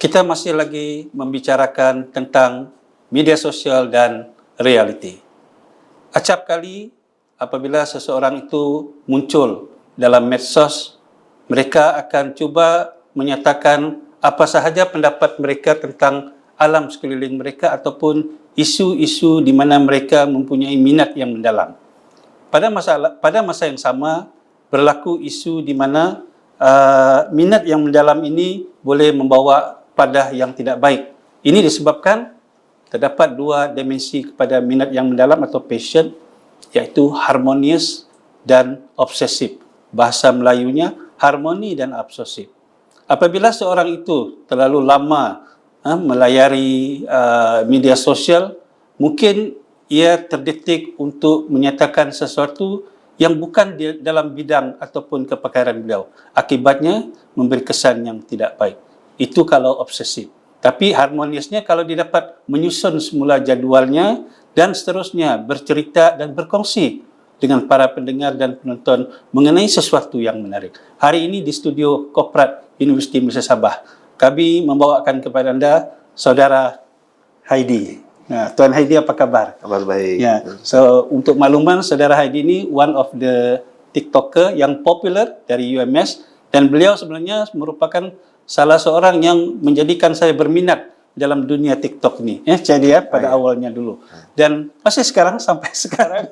Kita masih lagi membicarakan tentang media sosial dan realiti. Acap kali apabila seseorang itu muncul dalam medsos, mereka akan cuba menyatakan apa sahaja pendapat mereka tentang alam sekeliling mereka ataupun isu-isu di mana mereka mempunyai minat yang mendalam. Pada masa yang sama berlaku isu di mana minat yang mendalam ini boleh membawa pada yang tidak baik. Ini disebabkan terdapat dua dimensi kepada minat yang mendalam atau passion, iaitu harmonius dan obsesif. Bahasa Melayunya harmoni dan obsesif. Apabila seorang itu terlalu lama melayari media sosial, mungkin ia terdetik untuk menyatakan sesuatu yang bukan dalam bidang ataupun kepakaran beliau. Akibatnya memberi kesan yang tidak baik. Itu kalau obsesif. Tapi harmoniusnya kalau dia dapat menyusun semula jadualnya dan seterusnya bercerita dan berkongsi dengan para pendengar dan penonton mengenai sesuatu yang menarik. Hari ini di studio Korporat Universiti Malaysia Sabah, kami membawakan kepada anda Saudara Haidi. Tuan Haidi, apa kabar? Kabar baik. Ya. So untuk makluman, Saudara Haidi ini one of the TikToker yang popular dari UMS, dan beliau sebenarnya merupakan salah seorang yang menjadikan saya berminat dalam dunia TikTok ini. Jadi pada awalnya dulu. Dan masih sekarang sampai sekarang.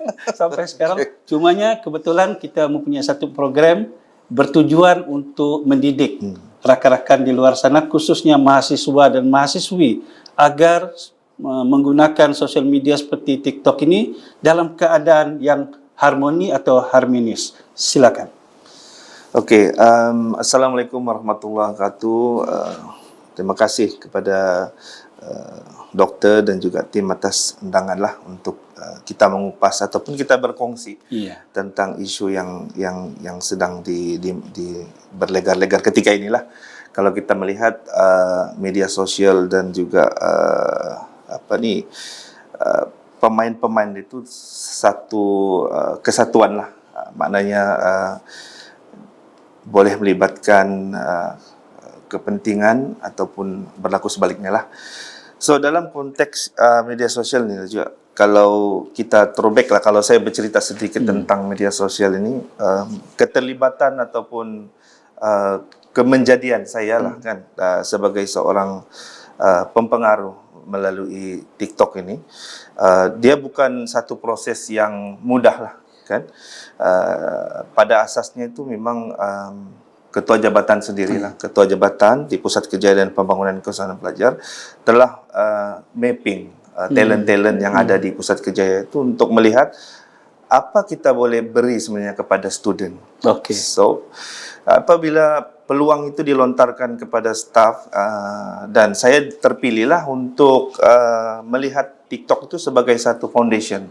Cumanya kebetulan kita mempunyai satu program bertujuan untuk mendidik rakan-rakan di luar sana, khususnya mahasiswa dan mahasiswi, agar menggunakan sosial media seperti TikTok ini dalam keadaan yang harmoni atau harmonis. Silakan. Okey, Assalamualaikum warahmatullahi wabarakatuh. Terima kasih kepada doktor dan juga tim atas undangan lah untuk kita mengupas ataupun kita berkongsi tentang isu yang sedang di berlegar-legar ketika inilah. Kalau kita melihat media sosial dan juga pemain-pemain itu satu kesatuan lah. Maknanya boleh melibatkan kepentingan ataupun berlaku sebaliknya lah. So dalam konteks media sosial ini juga, kalau kita throwback lah, kalau saya bercerita sedikit tentang media sosial ini, keterlibatan ataupun kemenjadian saya lah kan sebagai seorang pempengaruh melalui TikTok ini, dia bukan satu proses yang mudah lah kan. Pada asasnya itu memang ketua jabatan sendirilah, ketua jabatan di Pusat Kejayaan dan Pembangunan Keusahaan Pelajar telah mapping talent-talent yang ada di Pusat Kejayaan itu untuk melihat apa kita boleh beri sebenarnya kepada student. So apabila peluang itu dilontarkan kepada staf dan saya terpilihlah untuk melihat TikTok itu sebagai satu foundation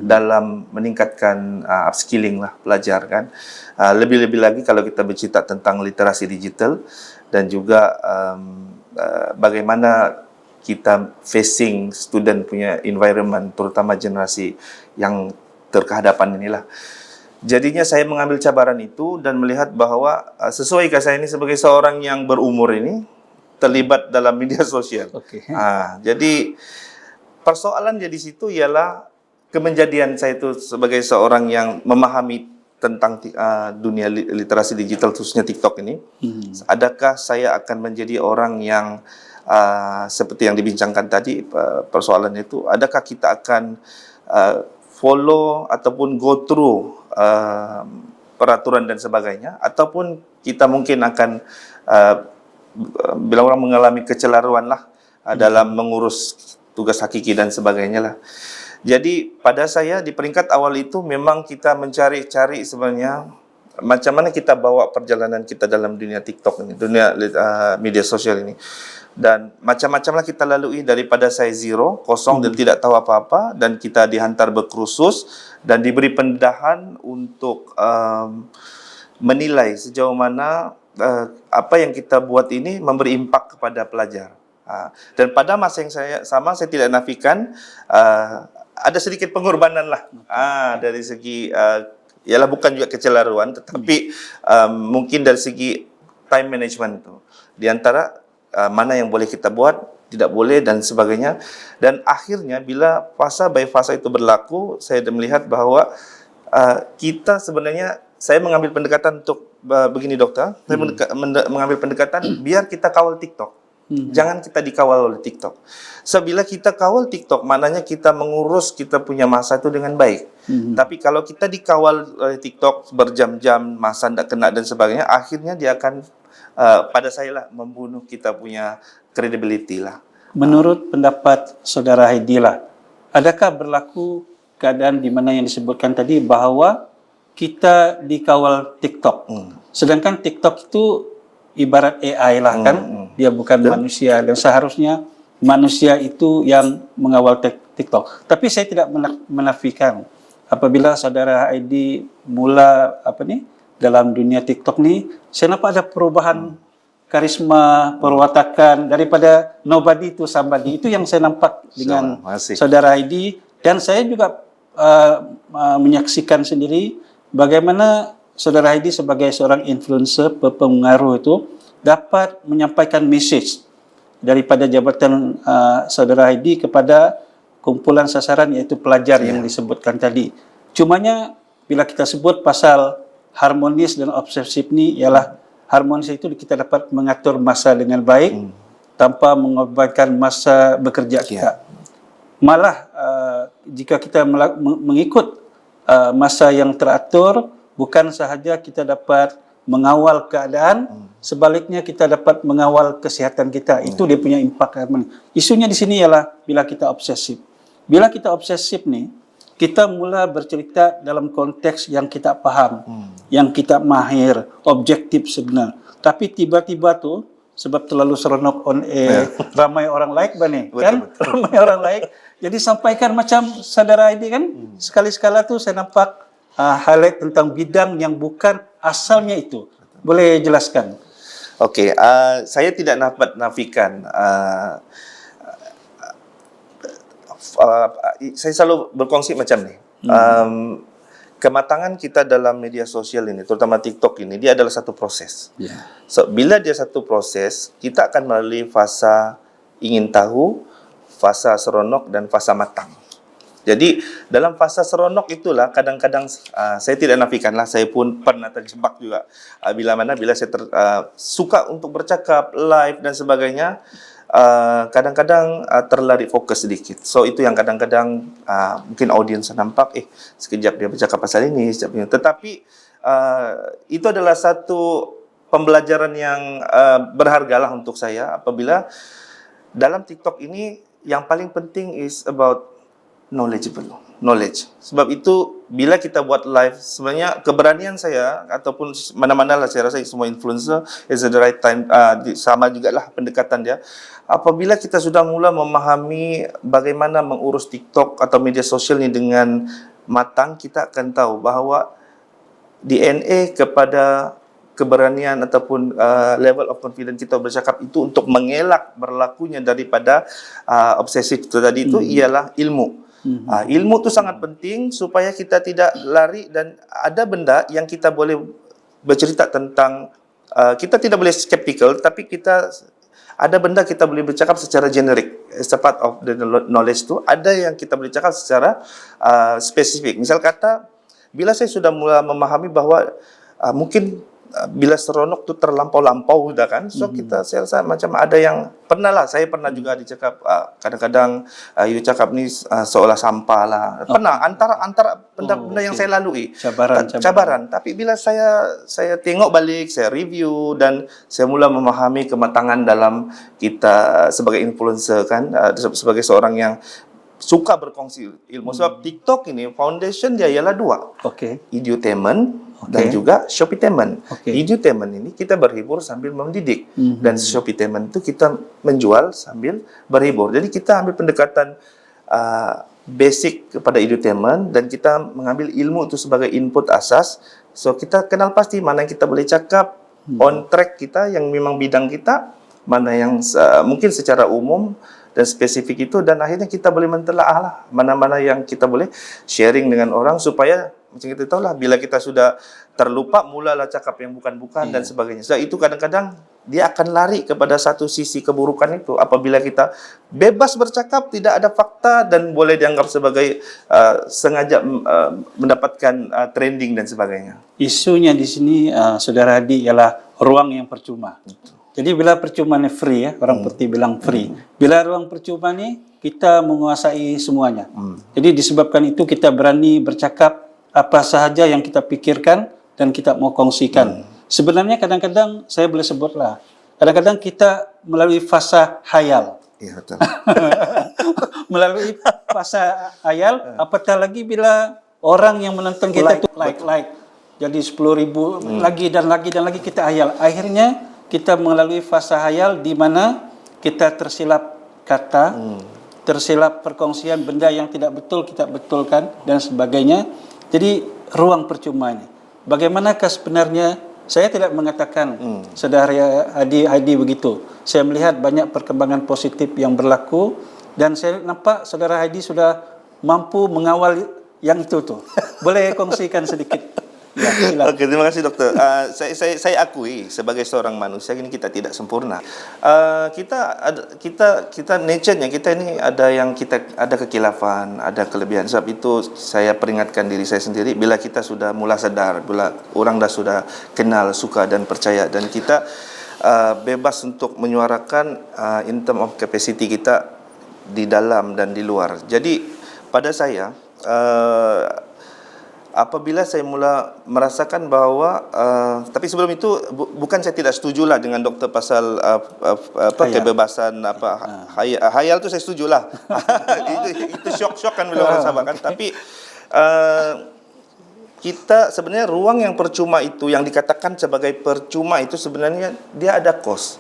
dalam meningkatkan upskilling lah pelajar kan. Lebih-lebih lagi kalau kita bercerita tentang literasi digital dan juga bagaimana kita facing student punya environment, terutama generasi yang terkehadapan inilah. Jadinya saya mengambil cabaran itu dan melihat bahawa sesuaikah saya ini sebagai seorang yang berumur ini terlibat dalam media sosial. Jadi persoalannya di situ ialah kemenjadian saya itu sebagai seorang yang memahami tentang dunia literasi digital, khususnya TikTok ini. Adakah saya akan menjadi orang yang seperti yang dibincangkan tadi, persoalannya itu, adakah kita akan follow ataupun go through peraturan dan sebagainya, ataupun kita mungkin akan bila orang mengalami kecelaruan lah dalam mengurus tugas hakiki dan sebagainya lah. Jadi pada saya di peringkat awal itu memang kita mencari-cari sebenarnya macam mana kita bawa perjalanan kita dalam dunia TikTok ini, dunia media sosial ini. Dan macam-macamlah kita lalui, daripada saya kosong dan tidak tahu apa-apa, dan kita dihantar berkursus dan diberi pendedahan untuk menilai sejauh mana apa yang kita buat ini memberi impak kepada pelajar. Dan pada masa yang saya tidak nafikan ada sedikit pengorbanan lah dari segi ialah bukan juga kecelaruan, tetapi mungkin dari segi time management itu. Di antara mana yang boleh kita buat, tidak boleh dan sebagainya. Dan akhirnya bila fasa by fasa itu berlaku, saya melihat bahwa kita sebenarnya, saya mengambil pendekatan untuk begini dokter, saya mengambil pendekatan biar kita kawal TikTok. Jangan kita dikawal oleh TikTok. So, bila kita kawal TikTok, maknanya kita mengurus kita punya masa itu dengan baik. Tapi kalau kita dikawal oleh TikTok berjam-jam, masa tidak kena dan sebagainya, akhirnya dia akan pada saya lah membunuh kita punya credibility lah. Menurut pendapat Saudara Heidi lah, adakah berlaku keadaan di mana yang disebutkan tadi bahwa kita dikawal TikTok? Sedangkan TikTok itu ibarat AI lah kan, dia bukan manusia dan seharusnya manusia itu yang mengawal TikTok. Tapi saya tidak menafikan apabila Saudara Heidi mula dalam dunia TikTok ni, saya nampak ada perubahan karisma, perwatakan daripada nobody to somebody. Itu yang saya nampak dengan Saudara Heidi, dan saya juga menyaksikan sendiri bagaimana Saudara Heidi sebagai seorang influencer, pengaruh itu dapat menyampaikan message daripada jabatan Saudara Heidi kepada kumpulan sasaran, iaitu pelajar yang disebutkan tadi. Cumanya bila kita sebut pasal harmonis dan obsesif ni, ialah harmonis itu kita dapat mengatur masa dengan baik tanpa mengorbankan masa bekerja kita. Malah jika kita mengikut masa yang teratur, bukan sahaja kita dapat mengawal keadaan, sebaliknya kita dapat mengawal kesihatan kita. Itu dia punya impak harmoni. Isunya di sini ialah bila kita obsesif. Bila kita obsesif ni, kita mula bercerita dalam konteks yang kita faham, yang kita mahir, objektif sebenar. Tapi tiba-tiba tu, sebab terlalu seronok on air, ramai orang like bani, kan? Ramai orang like. Jadi sampaikan macam Saudara Heidi kan, sekali-sekala tu saya nampak highlight tentang bidang yang bukan asalnya itu. Boleh jelaskan? Okey, saya tidak dapat nafikan. Saya selalu berkongsi macam ni. Kematangan kita dalam media sosial ini, terutama TikTok ini, dia adalah satu proses. So, bila dia satu proses, kita akan melalui fasa ingin tahu, fasa seronok dan fasa matang. Jadi dalam fasa seronok itulah kadang-kadang saya tidak nafikanlah, saya pun pernah terjebak juga bila saya suka untuk bercakap live dan sebagainya, kadang-kadang terlari fokus sedikit. So itu yang kadang-kadang mungkin audiens nampak sekejap dia bercakap pasal ini, sekejap ini. Tetapi itu adalah satu pembelajaran yang berhargalah untuk saya apabila dalam TikTok ini yang paling penting is about knowledge. Sebab itu bila kita buat live, sebenarnya keberanian saya ataupun mana-mana lah, saya rasa semua influencer is the right time, sama jugalah pendekatan dia. Apabila kita sudah mula memahami bagaimana mengurus TikTok atau media sosial ini dengan matang, kita akan tahu bahawa DNA kepada keberanian ataupun level of confidence kita bercakap itu untuk mengelak berlakunya daripada obsesif itu tadi itu ialah ilmu. Ilmu itu sangat penting supaya kita tidak lari, dan ada benda yang kita boleh bercerita tentang, kita tidak boleh skeptical, tapi kita ada benda kita boleh bercakap secara generik. As a part of the knowledge tu, ada yang kita boleh cakap secara spesifik. Misal kata, bila saya sudah mula memahami bahawa mungkin bila seronok tu terlampau-lampau dah kan, so saya rasa macam ada yang saya pernah juga dicakap kadang-kadang you cakap ni seolah sampah lah, pernah antara benda-benda yang saya lalui, cabaran. Tapi bila saya tengok balik, saya review dan saya mula memahami kematangan dalam kita sebagai influencer kan, sebagai seorang yang suka berkongsi ilmu. Sebab TikTok ini foundation dia ialah dua, edutainment dan juga Shopee-tainment. Edutainment ini kita berhibur sambil mendidik, dan Shopee-tainment itu kita menjual sambil berhibur. Jadi kita ambil pendekatan basic kepada edutainment dan kita mengambil ilmu itu sebagai input asas. So kita kenal pasti mana yang kita boleh cakap on track kita yang memang bidang kita, mana yang mungkin secara umum dan spesifik itu, dan akhirnya kita boleh mentelaah lah mana-mana yang kita boleh sharing dengan orang supaya macam kita tahulah bila kita sudah terlupa mulalah cakap yang bukan-bukan dan sebagainya. So itu kadang-kadang dia akan lari kepada satu sisi keburukan itu. Apabila kita bebas bercakap, tidak ada fakta dan boleh dianggap sebagai sengaja mendapatkan trending dan sebagainya. Isunya di sini, Saudara Hadi, ialah ruang yang percuma. Jadi bila percuma ni free, orang putih bilang free. Bila ruang percuma ni, kita menguasai semuanya. Jadi disebabkan itu kita berani bercakap apa sahaja yang kita pikirkan dan kita mau kongsikan. Sebenarnya kadang-kadang saya boleh sebutlah, kadang-kadang kita melalui fasa hayal. Ya, betul. Melalui fasa hayal, apatah lagi bila orang yang menonton kita itu like. Jadi 10,000 lagi dan lagi kita hayal. Akhirnya kita melalui fasa hayal di mana kita tersilap kata, tersilap perkongsian benda yang tidak betul kita betulkan dan sebagainya. Jadi ruang percuma ini. Bagaimanakah sebenarnya? Saya tidak mengatakan Saudara Hadi begitu. Saya melihat banyak perkembangan positif yang berlaku dan saya nampak Saudara Hadi sudah mampu mengawal yang itu tuh. Boleh kongsikan sedikit? Ya, silakan. Oke, terima kasih dokter. Saya akui sebagai seorang manusia ini kita tidak sempurna. Kita nature-nya kita ini ada kekilafan, ada kelebihan. Sebab itu saya peringatkan diri saya sendiri bila kita sudah mula sadar, bila orang dah sudah kenal, suka dan percaya dan kita bebas untuk menyuarakan in term of capacity kita di dalam dan di luar. Jadi pada saya apabila saya mula merasakan bahawa tapi sebelum itu bukan saya tidak setujulah dengan doktor pasal kebebasan hayal tu saya setujulah. itu syok kan bila orang sabar kan, tapi kita sebenarnya ruang yang percuma itu yang dikatakan sebagai percuma itu sebenarnya dia ada kos.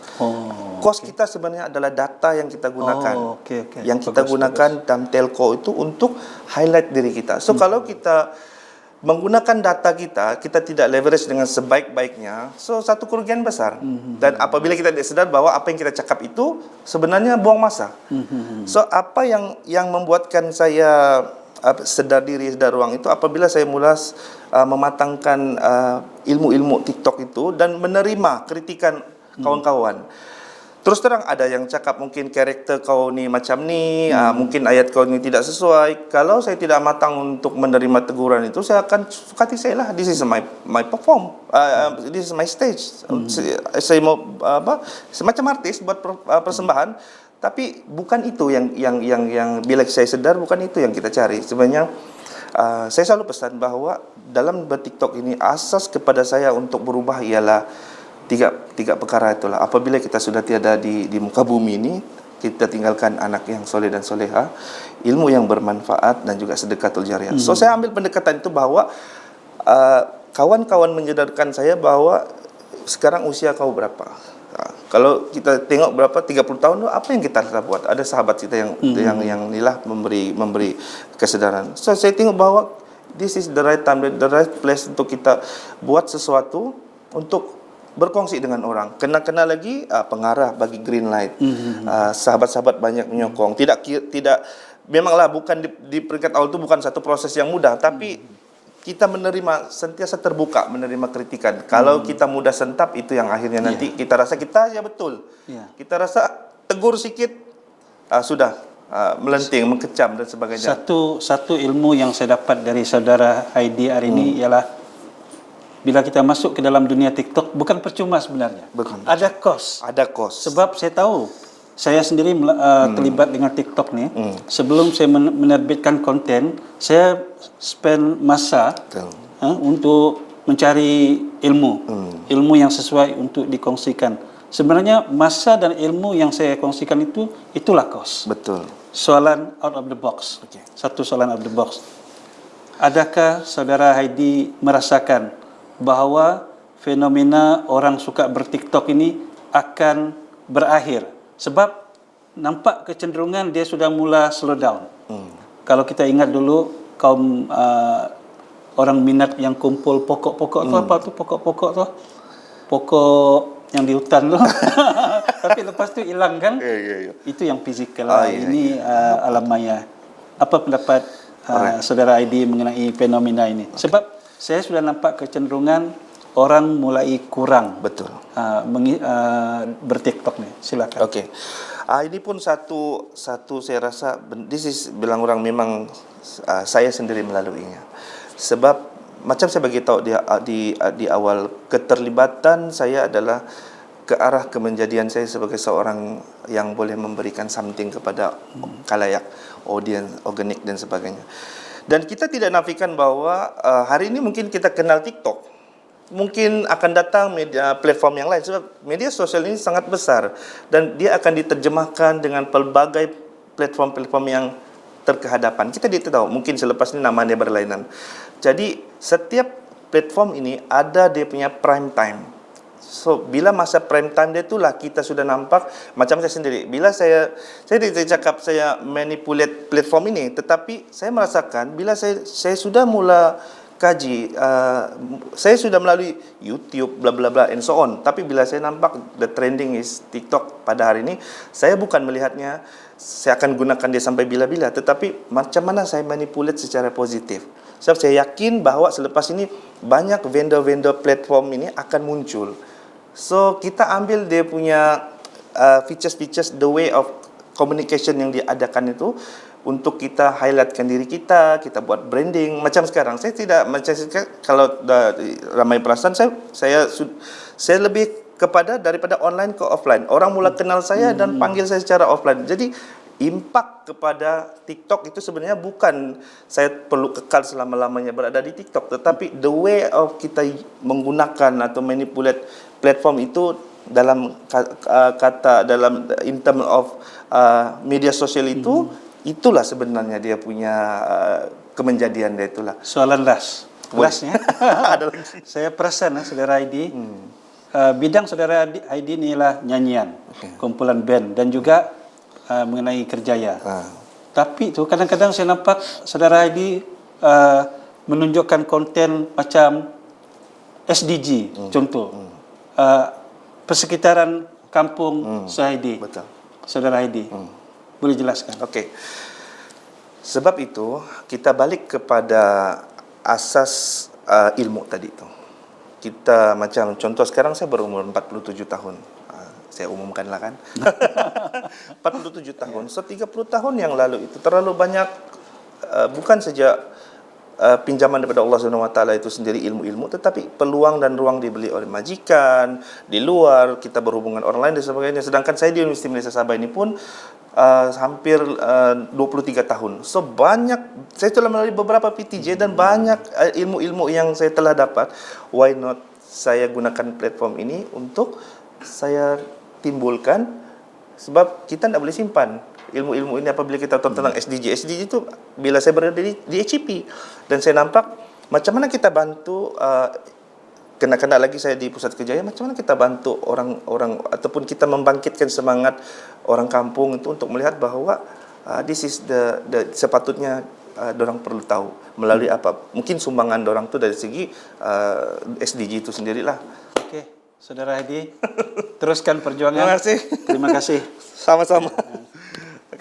Kos kita sebenarnya adalah data yang kita gunakan. Yang kita gunakan dalam telco itu untuk highlight diri kita. So kalau kita menggunakan data kita tidak leverage dengan sebaik-baiknya, so satu kerugian besar. Dan apabila kita tidak sadar bahwa apa yang kita cakap itu sebenarnya buang masa. So apa yang membuatkan saya sedar diri, sedar ruang itu apabila saya mula mematangkan ilmu-ilmu TikTok itu dan menerima kritikan kawan-kawan. Terus terang ada yang cakap mungkin karakter kau ni macam ni, mungkin ayat kau ni tidak sesuai. Kalau saya tidak matang untuk menerima teguran itu, saya akan suka hati saya lah. This is my perform, this is my stage. Saya mau semacam artis buat persembahan, tapi bukan itu yang bila saya sedar bukan itu yang kita cari. Sebenarnya saya selalu pesan bahawa dalam ber-TikTok ini asas kepada saya untuk berubah ialah tiga perkara itulah. Apabila kita sudah tiada di muka bumi ini, kita tinggalkan anak yang soleh dan soleha, ilmu yang bermanfaat dan juga sedekatul jariah. So saya ambil pendekatan itu bahawa kawan-kawan menyedarkan saya bahawa sekarang usia kau berapa? Kalau kita tengok berapa 30 tahun tu apa yang kita telah buat? Ada sahabat kita yang inilah memberi kesedaran. So saya tengok bahawa this is the right time, the right place untuk kita buat sesuatu untuk berkongsi dengan orang. Kena lagi pengarah bagi green light. Sahabat-sahabat banyak menyokong. Tidak memanglah bukan di peringkat awal itu bukan satu proses yang mudah, tapi kita menerima, sentiasa terbuka menerima kritikan. Kalau kita mudah sentap itu yang akhirnya nanti kita rasa kita betul. Kita rasa tegur sikit sudah melenting, mengkecam dan sebagainya. Satu ilmu yang saya dapat dari Saudara Hadi hari ini ialah bila kita masuk ke dalam dunia TikTok bukan percuma sebenarnya. Bukan. Ada kos. Sebab saya tahu, saya sendiri terlibat dengan TikTok ni. Sebelum saya menerbitkan konten, saya spend masa untuk mencari ilmu. Ilmu yang sesuai untuk dikongsikan. Sebenarnya masa dan ilmu yang saya kongsikan itulah kos. Betul. Soalan out of the box. Satu soalan out of the box. Adakah Saudara Hadi merasakan bahawa fenomena orang suka ber-TikTok ini akan berakhir? Sebab nampak kecenderungan dia sudah mula slow down. Kalau kita ingat dulu kaum orang minat yang kumpul pokok-pokok tu apa tu pokok-pokok tu? Pokok yang di hutan tu. Tapi lepas tu hilang kan? Itu yang fizikal. Ini alam maya. Apa pendapat Saudara Hadi mengenai fenomena ini? Sebab saya sudah nampak kecenderungan orang mulai kurang Betul. berTikTok nih. Silakan. Oke. Ini pun satu saya rasa this is bilang orang memang saya sendiri melaluinya. Sebab macam saya bagi tahu di awal, keterlibatan saya adalah ke arah kemenjadian saya sebagai seorang yang boleh memberikan something kepada khalayak, audiens, organik dan sebagainya. Dan kita tidak nafikan bahwa hari ini mungkin kita kenal TikTok, mungkin akan datang media platform yang lain, sebab media sosial ini sangat besar dan dia akan diterjemahkan dengan pelbagai platform-platform yang terkehadapan. Kita tidak tahu, mungkin selepas ini namanya berlainan. Jadi setiap platform ini ada dia punya prime time. So bila masa prime time dia itulah kita sudah nampak, macam saya sendiri. Bila saya tidak cakap saya manipulate platform ini, tetapi saya merasakan bila saya sudah mula kaji, saya sudah melalui YouTube, bla bla bla and so on. Tapi bila saya nampak the trending is TikTok pada hari ini, saya bukan melihatnya saya akan gunakan dia sampai bila-bila, tetapi macam mana saya manipulate secara positif. Sebab saya yakin bahawa selepas ini banyak vendor-vendor platform ini akan muncul. So kita ambil dia punya features-features, the way of communication yang diadakan itu, untuk kita highlightkan diri kita buat branding. Macam sekarang, saya tidak macam kalau ramai perasaan, saya lebih kepada daripada online ke offline. Orang mula kenal saya dan panggil saya secara offline. Jadi impact kepada TikTok itu sebenarnya bukan saya perlu kekal selama-lamanya berada di TikTok, tetapi the way of kita menggunakan atau manipulate platform itu dalam dalam in term of media sosial itu, itulah sebenarnya dia punya kemenjadian dia itulah. Soalan lastnya. Ada lagi. Saya perasan, saudara Aidi, bidang saudara Aidi inilah nyanyian, kumpulan band dan juga mengenai kerjaya. Tapi itu kadang-kadang saya nampak saudara Aidi menunjukkan konten macam SDG, contoh persekitaran kampung Saidi. Betul. Saudara Aidi, boleh jelaskan? Okey. Sebab itu kita balik kepada asas ilmu tadi itu. Kita macam contoh sekarang saya berumur 47 tahun. Saya umumkanlah kan. 47 tahun. So 30 tahun yang lalu itu terlalu banyak bukan saja pinjaman daripada Allah SWT itu sendiri ilmu-ilmu, tetapi peluang dan ruang dibeli oleh majikan, di luar kita berhubungan orang lain dan sebagainya. Sedangkan saya di Universiti Malaysia Sabah ini pun hampir 23 tahun. So banyak, saya telah melalui beberapa PTJ dan banyak ilmu-ilmu yang saya telah dapat. Why not saya gunakan platform ini untuk saya timbulkan, sebab kita tidak boleh simpan ilmu-ilmu ini apabila kita tahu tentang SDG. SDG itu bila saya berada di HEP dan saya nampak macam mana kita bantu kena lagi saya di Pusat Kerjaya, macam mana kita bantu orang-orang ataupun kita membangkitkan semangat orang kampung itu untuk melihat bahawa this is the sepatutnya dorang perlu tahu melalui apa, mungkin sumbangan dorang tu dari segi SDG itu sendirilah. Okey, saudara Aidi, teruskan perjuangan. Terima kasih. Terima kasih. Sama-sama.